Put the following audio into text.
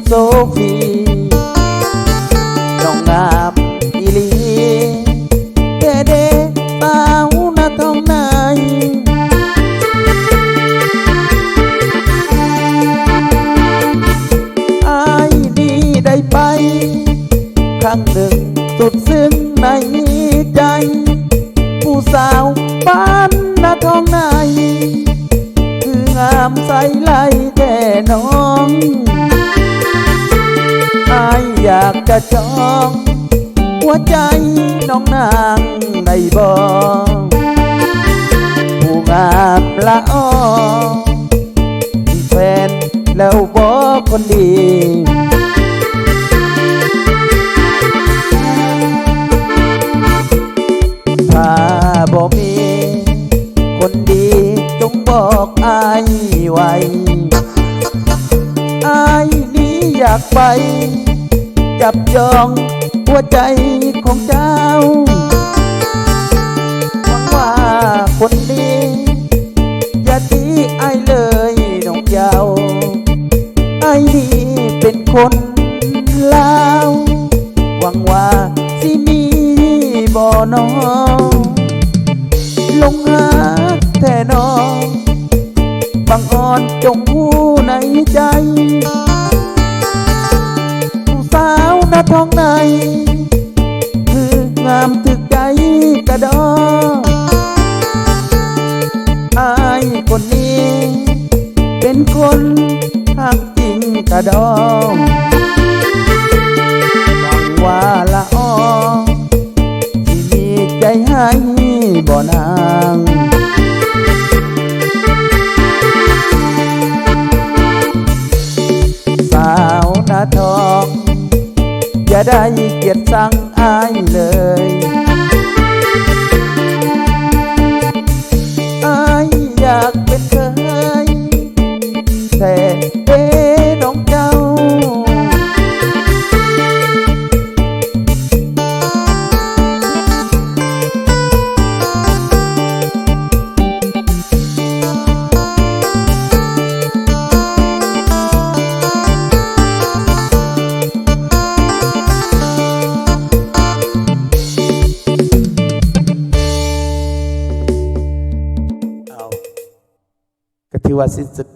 โซฟีน้องงามอีลีเดเดสาวนาทองนายอายดีได้ไปครั้งหนึ่งสุดซึ้งในใจผู้สาวบ้านนาทองนายคืองามใสไหลแต่น้องอายอยากจะจองหัวใจน้องนางได้บอกผู้งามละออมีแฟนแล้วบอกคนดีถ้าบ่มีคนดีจงบอกอายไว้อายนี้อยากไปจับจองหัวใจของเจ้าหวังว่าคนดีอย่าตีอายเลยน้องเจ้าอายนี้เป็นคนลาวหวังว่าสิมีบ่น้องลงหาแท่น้องบังอ่อนจงผู้ในใจผู้สาวหน้าท้องในคืองามถึกใจกระดออายคนนี้เป็นคนหักจริงกระดอหวังว่าละออที่มีใจให้บ่นางสาวหน้าทองอย่าได้เกียดสั่งอายเลยอายอยากเป็นเคยแต่เด้น้องเจ้าก็ถือว่าสิ้นสุด